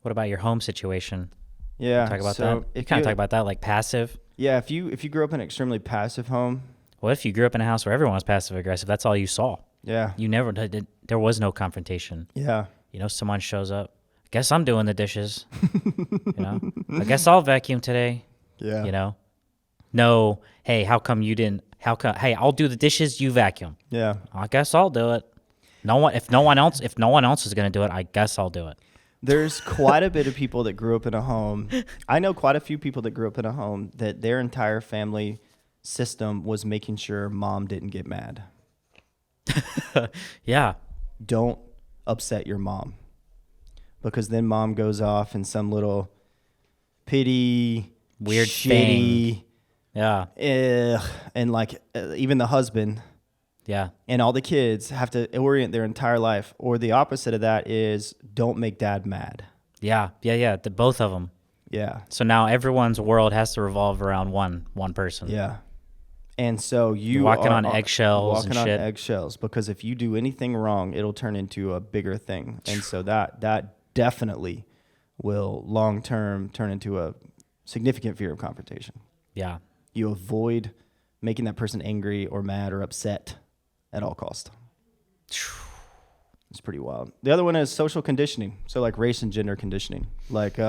What about your home situation? Yeah. Talk about that. You kind of talk about that, like passive. Yeah, if you grew up in an extremely passive home. What if you grew up in a house where everyone was passive aggressive? That's all you saw. Yeah. You never did. There was no confrontation. Yeah. Someone shows up. Guess I'm doing the dishes. I guess I'll vacuum today. Yeah. No. Hey, how come you didn't? Hey, I'll do the dishes. You vacuum. Yeah. I guess I'll do it. If no one else is going to do it, I guess I'll do it. There's quite a bit of people that grew up in a home. I know quite a few people that grew up in a home that their entire family system was making sure mom didn't get mad. Yeah. Don't upset your mom. Because then mom goes off in some little pity, weird shitty thing. Yeah. And even the husband. Yeah. And all the kids have to orient their entire life. Or the opposite of that is don't make dad mad. Yeah. Both of them. Yeah. So now everyone's world has to revolve around one person. Yeah. And so you're walking on eggshells and shit. Walking on eggshells, because if you do anything wrong, it'll turn into a bigger thing. And so that definitely will long term turn into a significant fear of confrontation. Yeah. You avoid making that person angry or mad or upset at all costs. It's pretty wild. The other one is social conditioning. So like race and gender conditioning. Like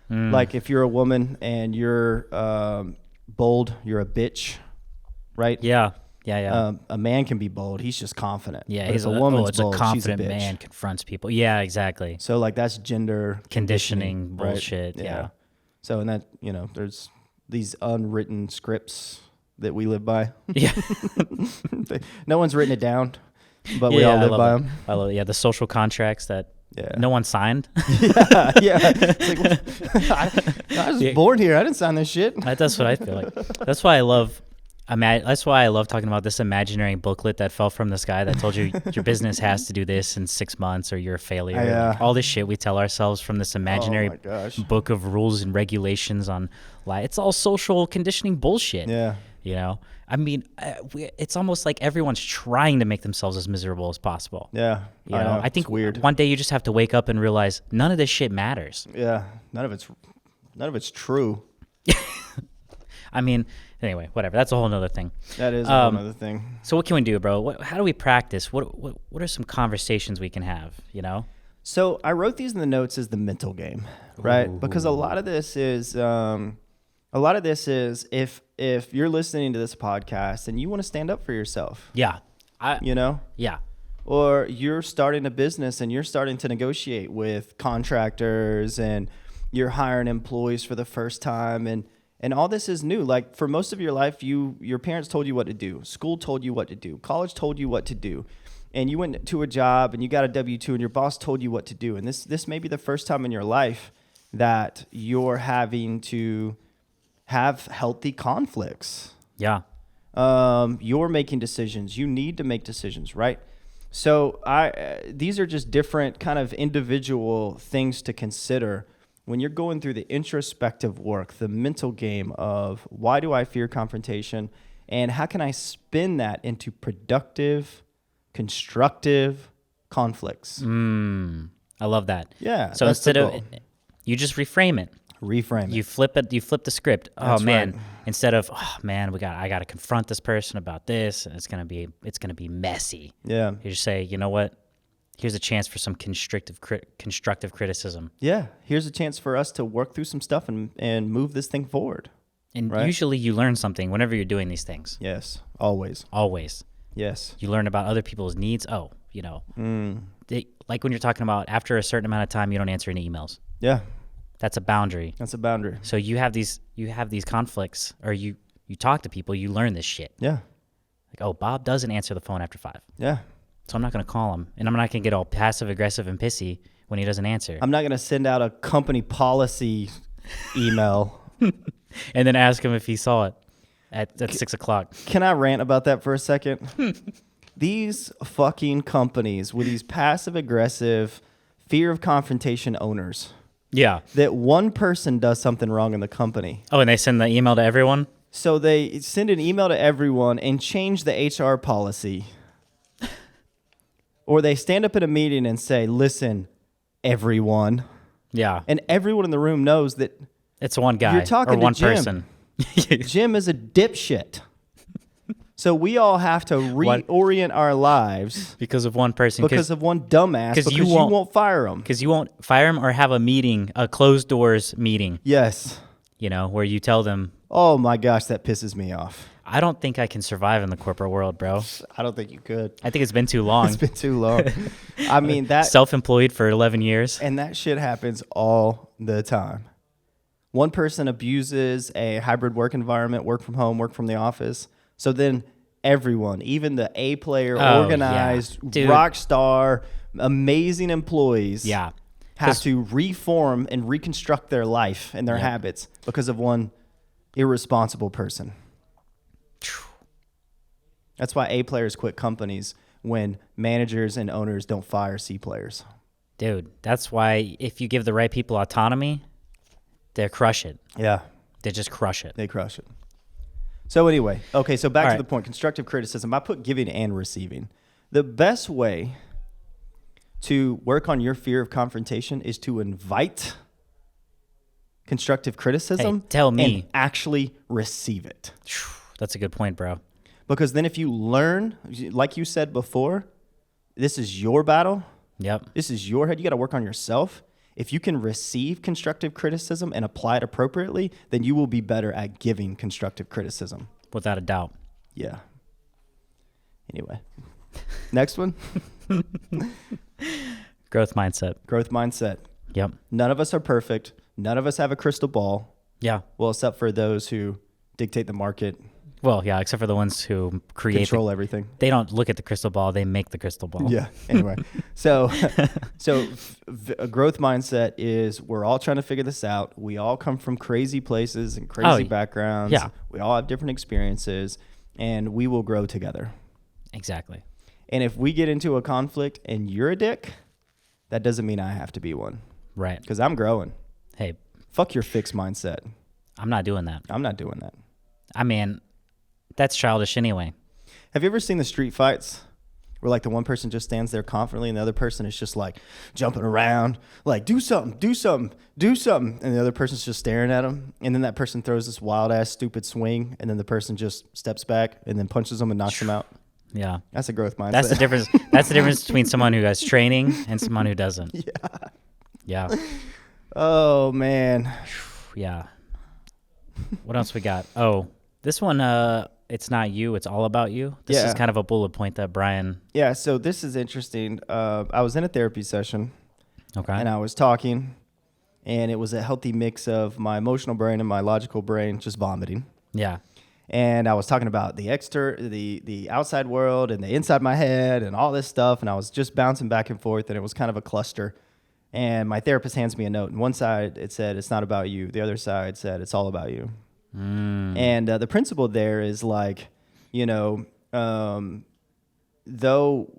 if you're a woman and you're bold, you're a bitch, right? Yeah. A man can be bold. He's just confident. Yeah, but if a woman's bold, a confident she's a bitch. man confronts people. Yeah, exactly. So like that's gender conditioning right? bullshit. Yeah. So and that there's these unwritten scripts that we live by. Yeah. No one's written it down. but we all live by them. I love it. Yeah, the social contracts that no one signed. Yeah. It's like, I was born here. I didn't sign this shit. That's what I feel like. That's why I love. That's why I love talking about this imaginary booklet that fell from the sky that told you your business has to do this in 6 months or you're a failure. Like all this shit we tell ourselves from this imaginary book of rules and regulations on life. It's all social conditioning bullshit. Yeah. You know, I mean, it's almost like everyone's trying to make themselves as miserable as possible. Yeah. You know, I think weird. One day you just have to wake up and realize none of this shit matters. Yeah. None of it's true. I mean, anyway, whatever. That's a whole nother thing. That is a whole other thing. So what can we do, bro? How do we practice? What are some conversations we can have, you know? So I wrote these in the notes as the mental game, right? Ooh. Because a lot of this is if you're listening to this podcast and you want to stand up for yourself. Yeah. You know? Yeah. Or you're starting a business and you're starting to negotiate with contractors and you're hiring employees for the first time and all this is new. Like for most of your life, your parents told you what to do. School told you what to do. College told you what to do. And you went to a job and you got a W-2 and your boss told you what to do. And this may be the first time in your life that you're having to have healthy conflicts. Yeah. You're making decisions. You need to make decisions, right? So these are just different kind of individual things to consider when you're going through the introspective work, the mental game of why do I fear confrontation and how can I spin that into productive, constructive conflicts? I love that. Yeah. So instead of, you just reframe it. Reframe it. You flip it. You flip the script. That's oh man! Right. Instead of I got to confront this person about this, and it's gonna be messy. Yeah. You just say, you know what? Here's a chance for some constructive criticism. Yeah. Here's a chance for us to work through some stuff and move this thing forward. And usually you learn something whenever you're doing these things. Yes. Always. Always. Yes. You learn about other people's needs. Oh, you know, like when you're talking about after a certain amount of time, you don't answer any emails. Yeah. That's a boundary. That's a boundary. So you have these conflicts, or you talk to people, you learn this shit. Yeah. Like, oh, Bob doesn't answer the phone after 5. Yeah. So I'm not going to call him, and I'm not going to get all passive aggressive and pissy when he doesn't answer. I'm not going to send out a company policy email and then ask him if he saw it at 6 o'clock. Can I rant about that for a second? These fucking companies with these passive aggressive, fear of confrontation owners. Yeah. That one person does something wrong in the company. Oh, and they send the email to everyone? So they send an email to everyone and change the HR policy. Or they stand up at a meeting and say, listen, everyone. Yeah. And everyone in the room knows that it's one guy you're talking or one to Jim. person. Jim is a dipshit. So we all have to reorient our lives because of one person. Because of one dumbass. Because you won't fire him. Because you won't fire him or have a meeting, a closed doors meeting. Yes. You know, where you tell them. Oh my gosh, that pisses me off. I don't think I can survive in the corporate world, bro. I don't think you could. I think it's been too long. It's been too long. I mean, that self-employed for 11 years. And that shit happens all the time. One person abuses a hybrid work environment, work from home, work from the office. So then everyone, even the A player, organized, rock star, amazing employees have to reform and reconstruct their life and their habits because of one irresponsible person. That's why A players quit companies when managers and owners don't fire C players. Dude, that's why if you give the right people autonomy, they crush it. Yeah. They just crush it. They crush it. So anyway, okay, so back to the point, constructive criticism. I put giving and receiving. The best way to work on your fear of confrontation is to invite constructive criticism and actually receive it. That's a good point, bro. Because then if you learn, like you said before, this is your battle. Yep. This is your head. You got to work on yourself. If you can receive constructive criticism and apply it appropriately, then you will be better at giving constructive criticism. Without a doubt. Yeah. Anyway. Next one. Growth mindset. Growth mindset. Yep. None of us are perfect. None of us have a crystal ball. Yeah. Well, except for those who dictate the market Well, yeah, except for the ones who control everything. They don't look at the crystal ball; they make the crystal ball. Yeah. Anyway, so a growth mindset is we're all trying to figure this out. We all come from crazy places and crazy backgrounds. Yeah. We all have different experiences, and we will grow together. Exactly. And if we get into a conflict and you're a dick, that doesn't mean I have to be one. Right. Because I'm growing. Hey, fuck your fixed mindset. I'm not doing that. I'm not doing that. I mean, that's childish anyway. Have you ever seen the street fights where like the one person just stands there confidently and the other person is just like jumping around, like do something, do something, do something. And the other person's just staring at them. And then that person throws this wild ass stupid swing. And then the person just steps back and then punches them and knocks them out. Yeah. That's a growth mindset. That's the difference. That's the difference between someone who has training and someone who doesn't. Yeah. Yeah. Oh, man. Yeah. What else we got? Oh, this one, it's not you. It's all about you. This is kind of a bullet point that Brian. Yeah. So this is interesting. I was in a therapy session. Okay. And I was talking, and it was a healthy mix of my emotional brain and my logical brain just vomiting. Yeah. And I was talking about the outside world and the inside my head and all this stuff. And I was just bouncing back and forth, and it was kind of a cluster. And my therapist hands me a note. And one side, it said, it's not about you. The other side said, it's all about you. And the principle there is like, though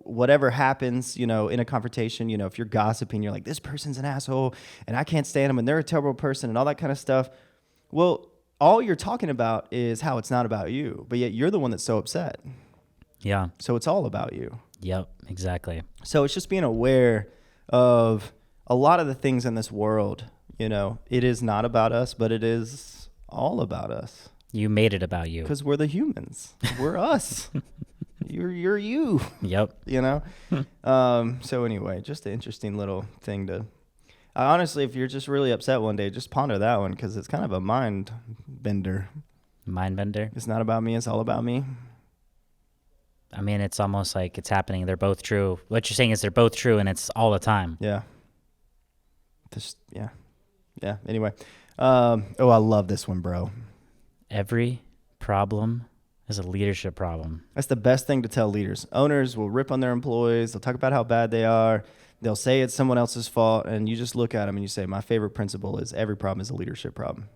whatever happens, in a confrontation, if you're gossiping, you're like, this person's an asshole and I can't stand them and they're a terrible person and all that kind of stuff. Well, all you're talking about is how it's not about you, but yet you're the one that's so upset. Yeah. So it's all about you. Yep, exactly. So it's just being aware of a lot of the things in this world. It is not about us, but it is all about us. You made it about you. Because we're the humans. We're us. You're you. Yep. So anyway, just an interesting little thing to... honestly, if you're just really upset one day, just ponder that one because it's kind of a mind bender. Mind bender? It's not about me. It's all about me. I mean, it's almost like it's happening. They're both true. What you're saying is they're both true, and it's all the time. Yeah. Yeah. Anyway. I love this one, bro. Every problem is a leadership problem. That's the best thing to tell leaders. Owners will rip on their employees. They'll talk about how bad they are. They'll say it's someone else's fault, and you just look at them and you say, my favorite principle is every problem is a leadership problem.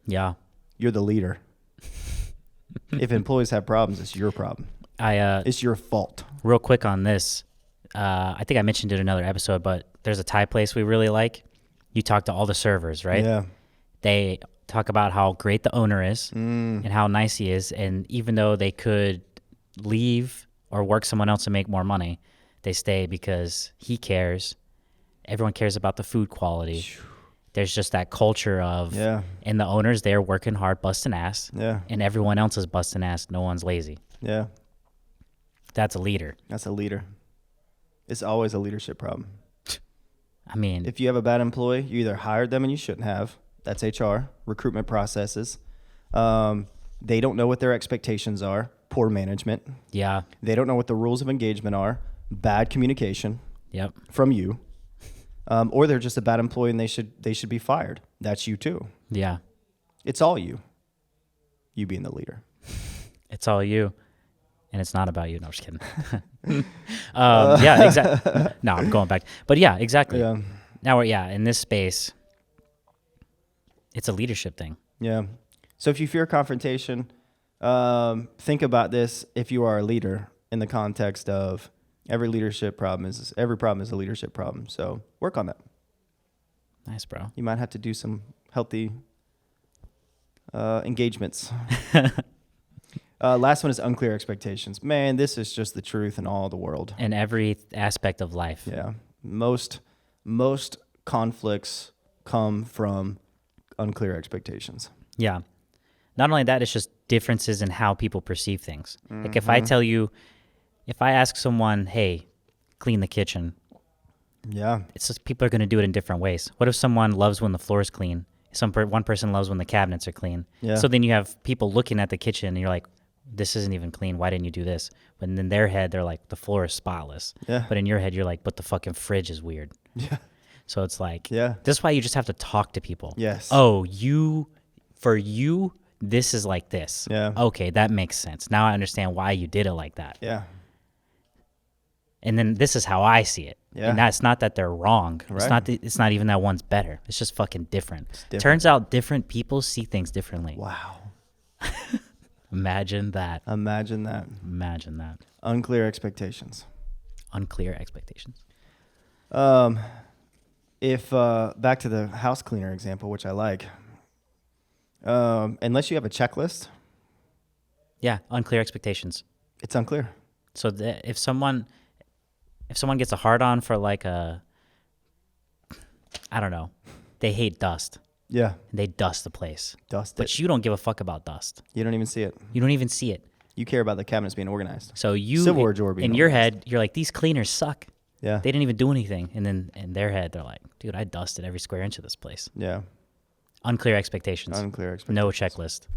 Yeah. You're the leader. If employees have problems, it's your problem. It's your fault. Real quick on this, I think I mentioned it in another episode, but there's a Thai place we really like. You talk to all the servers, right? Yeah. They talk about how great the owner is and how nice he is, and even though they could leave or work someone else and make more money, they stay because he cares. Everyone cares about the food quality. There's just that culture of, and the owners there working hard, busting ass, and everyone else is busting ass. No one's lazy. Yeah. That's a leader. That's a leader. It's always a leadership problem. I mean, if you have a bad employee, you either hired them and you shouldn't have. That's HR, recruitment processes. They don't know what their expectations are. Poor management. Yeah. They don't know what the rules of engagement are. Bad communication. Yep. From you. Or they're just a bad employee and they should be fired. That's you too. Yeah. It's all you. You being the leader. It's all you. And it's not about you. No, I'm just kidding. Yeah, exactly. No, I'm going back. But yeah, exactly. Yeah. Now we're, in this space, it's a leadership thing. Yeah. So if you fear confrontation, think about this if you are a leader in the context of every problem is a leadership problem. So work on that. Nice, bro. You might have to do some healthy engagements. Last one is unclear expectations. Man, this is just the truth in all the world. In every aspect of life. Yeah. Most conflicts come from unclear expectations. Yeah. Not only that, it's just differences in how people perceive things. Mm-hmm. Like if I ask someone, hey, clean the kitchen. Yeah. It's just people are going to do it in different ways. What if someone loves when the floor is clean? One person loves when the cabinets are clean. Yeah. So then you have people looking at the kitchen and you're like, this isn't even clean. Why didn't you do this? But in their head, they're like, the floor is spotless. Yeah. But in your head, you're like, but the fucking fridge is weird. Yeah. So it's like, this is why you just have to talk to people. Yes. Oh, for you, this is like this. Yeah. Okay, that makes sense. Now I understand why you did it like that. Yeah. And then this is how I see it. Yeah. And that's not that they're wrong. Right. It's not even that one's better. It's just fucking different. different. Turns out different people see things differently. Wow. Imagine that. Imagine that. Imagine that. Unclear expectations. Unclear expectations. If back to the house cleaner example, which I like, unless you have a checklist, Yeah, unclear expectations. it's unclear. So if someone gets a hard on for like I don't know, they hate dust. Yeah. They dust the place. Dust But it. you don't give a fuck about dust. You don't even see it. You don't even see it. You care about the cabinets being organized. So you, Civil War drawer being in your organized. head, you're like, these cleaners suck. Yeah. They didn't even do anything. And then in their head, they're like, dude, I dusted every square inch of this place. Yeah. Unclear expectations. Unclear expectations. No checklist.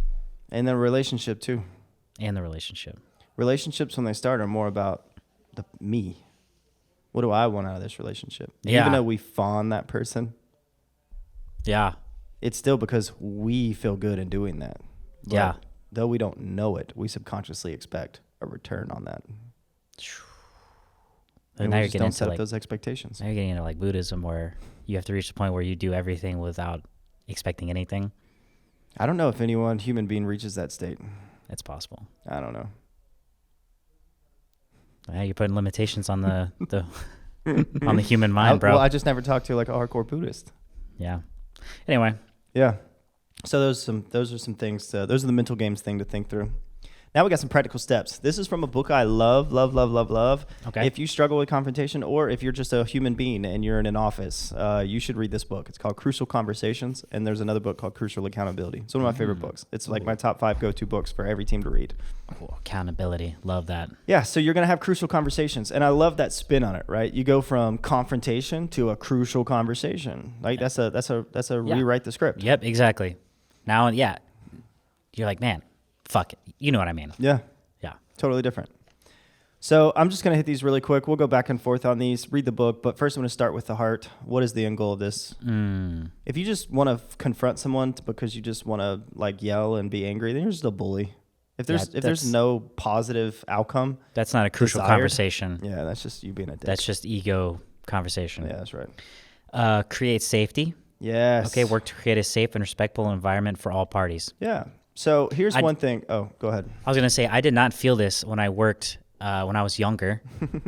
And then relationship too. And the relationship. Relationships when they start are more about me. What do I want out of this relationship? Yeah. Even though we fawn that person, Yeah. it's still because we feel good in doing that. But Yeah. Though we don't know it, we subconsciously expect a return on that. And And now we you're just getting don't into set up like, those expectations. now you're getting into like Buddhism where you have to reach the point where you do everything without expecting anything. I don't know if human being reaches that state. It's possible. I don't know. Yeah, you're putting limitations on the on the human mind, bro. Well, I just never talked to like a hardcore Buddhist. Yeah. Anyway, Yeah. So those are some things. Those are the mental games thing to think through. Now we got some practical steps. This is from a book I love. Okay. If you struggle with confrontation, or if you're just a human being and you're in an office, you should read this book. It's called Crucial Conversations, and there's another book called Crucial Accountability. It's one of my favorite books. It's like my top 5 go-to books for every team to read. Oh, accountability. Love that. Yeah, so you're gonna have crucial conversations, and I love that spin on it. Right, you go from confrontation to a crucial conversation. Like that's a Yeah. rewrite the script. Yep, exactly. Now, yeah, you're like, man, fuck it. You know what I mean? Yeah. Yeah. Totally different. So I'm just going to hit these really quick. We'll go back and forth on these, read the book. But first I'm going to start with the heart. What is the end goal of this? If you just want to confront someone because you just want to like yell and be angry, then you're just a bully. If there's no positive outcome. That's not a crucial desired, conversation. Yeah, that's just you being a dick. That's just ego conversation. Yeah, that's right. Create safety. Yes. Okay, work to create a safe and respectful environment for all parties. Yeah. So here's one thing. Oh, go ahead. I was going to say, I did not feel this when I worked when I was younger,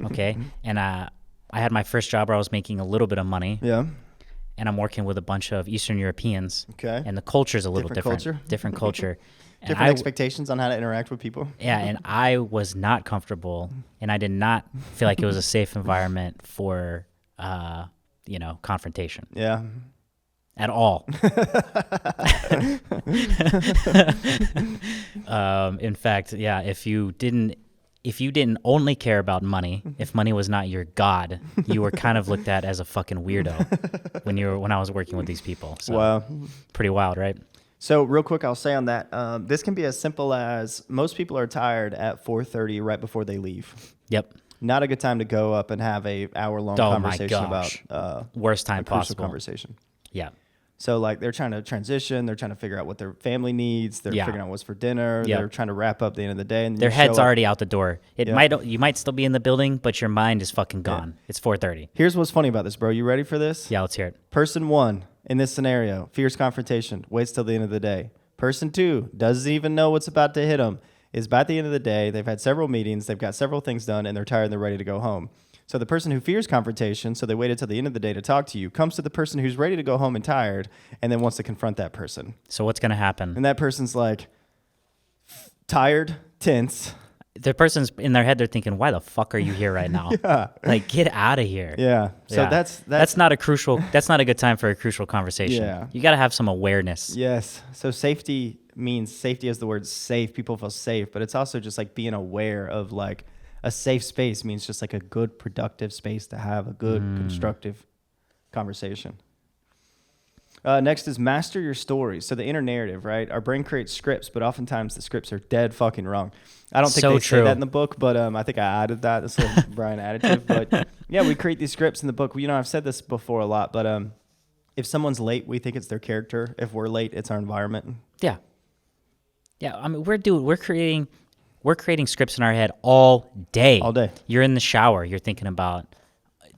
okay? And I had my first job where I was making a little bit of money. Yeah. And I'm working with a bunch of Eastern Europeans. Okay. And the culture's a little different. Different Culture. And Different expectations on how to interact with people. Yeah, and I was not comfortable, and I did not feel like it was a safe environment for, confrontation. Yeah. At all. In fact, yeah, if you didn't only care about money, if money was not your god, you were kind of looked at as a fucking weirdo when I was working with these people. So, wow. Pretty wild, right? So real quick, I'll say on that, this can be as simple as most people are tired at 4:30 right before they leave. Yep. Not a good time to go up and have a hour-long conversation gosh. about worst time a crucial possible. conversation. Yeah. So like they're trying to transition, they're trying to figure out what their family needs, they're figuring out what's for dinner, they're trying to wrap up the end of the day, and their head's already out the door. You might still be in the building, but your mind is fucking gone. Yeah. It's 4:30. Here's what's funny about this, bro. You ready for this? Yeah, let's hear it. Person 1 in this scenario, fierce confrontation, waits till the end of the day. Person 2 doesn't even know what's about to hit them. Is by the end of the day, they've had several meetings, they've got several things done, and they're tired and they're ready to go home. So the person who fears confrontation, so they waited till the end of the day to talk to you, comes to the person who's ready to go home and tired, and then wants to confront that person. So what's going to happen? And that person's like tired, tense. The person's in their head, they're thinking, why the fuck are you here right now? Yeah. Like, get out of here. Yeah. So Yeah. that's not a good time for a crucial conversation. Yeah. You got to have some awareness. Yes. So safety means safety as the word safe. People feel safe, but it's also just like being aware of like a safe space means just like a good, productive space to have a good, constructive conversation. Next is master your stories. So the inner narrative, right? Our brain creates scripts, but oftentimes the scripts are dead fucking wrong. I don't think So they true. say that in the book, but I think I added that. This little Brian additive. But yeah, we create these scripts in the book. I've said this before a lot, but if someone's late, we think it's their character. If we're late, it's our environment. Yeah. Yeah, I mean, we're creating scripts in our head all day. All day. You're in the shower. You're thinking about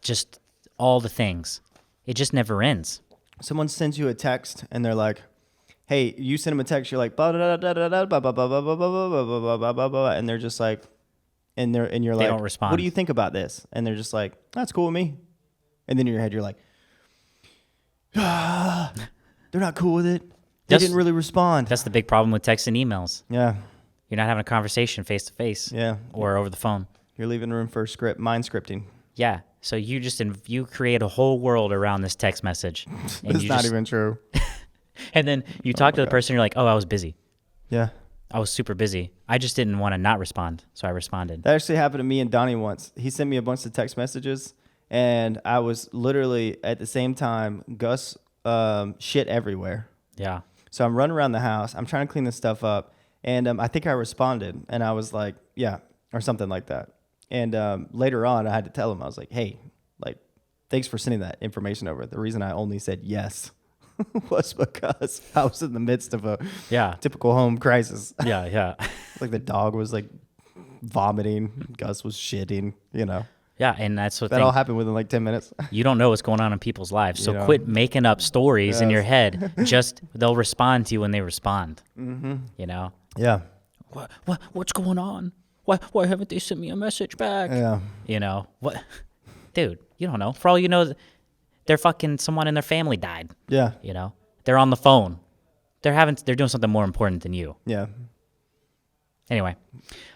just all the things. It just never ends. Someone sends you a text and they're like, hey, you send them a text, you're like, blah, blah, blah, blah, blah, blah, blah, blah, blah, blah, blah, blah, blah, blah, blah, blah, and they're just like, and you're like, don't respond. what do you think about this? And they're just like, that's cool with me. And then in your head, you're like, they're not cool with it. They didn't really respond. That's the big problem with text and emails. Yeah. You're not having a conversation face to face. Yeah. Or over the phone. You're leaving room for mind scripting. Yeah. So you just you create a whole world around this text message. And That's not even true. And then you talk to the person, you're like, oh, I was busy. Yeah. I was super busy. I just didn't want to not respond, so I responded. That actually happened to me and Donnie once. He sent me a bunch of text messages, and I was literally at the same time, Gus shit everywhere. Yeah. So I'm running around the house. I'm trying to clean this stuff up, and I think I responded, and I was like, yeah, or something like that. And later on, I had to tell him, I was like, hey, like, thanks for sending that information over. The reason I only said yes was because I was in the midst of a typical home crisis. Yeah. Like the dog was like vomiting, Gus was shitting, you know. Yeah, and that's what that all happened within like 10 minutes. You don't know what's going on in people's lives, so quit making up stories in your head. Just they'll respond to you when they respond. Mm-hmm. You know. Yeah. What's going on? Why haven't they sent me a message back? Yeah. You know what, dude? You don't know. For all you know, they're fucking someone in their family died. Yeah. You know, they're on the phone. They're doing something more important than you. Yeah. Anyway,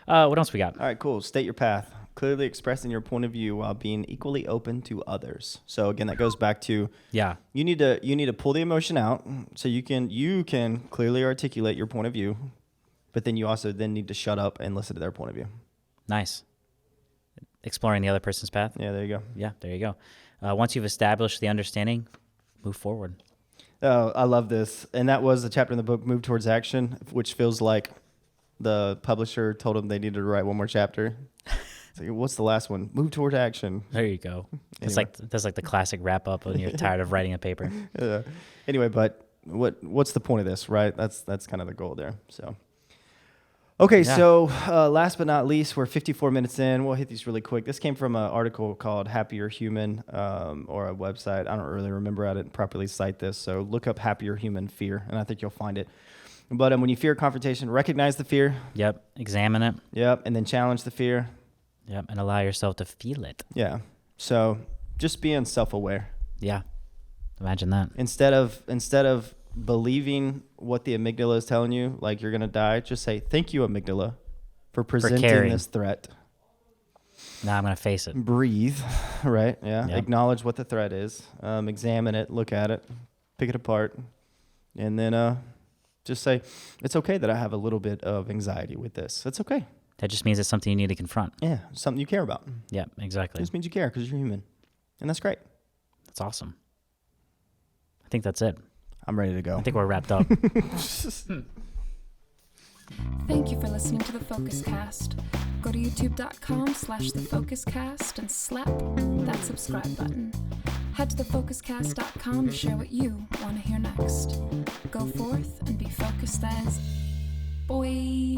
what else we got? All right, cool. State your path. Clearly expressing your point of view while being equally open to others. So again, that goes back to you need to pull the emotion out so you can clearly articulate your point of view, but then you also then need to shut up and listen to their point of view. Nice. Exploring the other person's path. Yeah, there you go. Yeah, there you go. Once you've established the understanding, move forward. Oh, I love this. And that was the chapter in the book, Move Towards Action, which feels like the publisher told them they needed to write one more chapter. It's like, what's the last one? Move Toward Action. There you go. Anyway. That's like the classic wrap up when you're tired of writing a paper. Yeah. Anyway, but what's the point of this, right? That's kind of the goal there. So. Okay, so last but not least, we're 54 minutes in. We'll hit these really quick. This came from an article called Happier Human, or a website. I don't really remember. I didn't properly cite this, so look up Happier Human Fear, and I think you'll find it. But when you fear confrontation, recognize the fear. Yep, examine it. Yep, and then challenge the fear. Yep, and allow yourself to feel it. Yeah, so just being self-aware. Yeah, imagine that. Instead of believing what the amygdala is telling you, like you're going to die, just say, thank you, amygdala, for presenting this threat. Now I'm going to face it. Breathe, right? Yeah. Yep. Acknowledge what the threat is. Examine it, look at it, pick it apart, and then just say, it's okay that I have a little bit of anxiety with this. It's okay. That just means it's something you need to confront. Yeah, something you care about. Yeah, exactly. It just means you care because you're human, and that's great. That's awesome. I think that's it. I'm ready to go. I think we're wrapped up. Thank you for listening to The Focus Cast. Go to youtube.com/thefocuscast and slap that subscribe button. Head to thefocuscast.com to share what you want to hear next. Go forth and be focused as boy.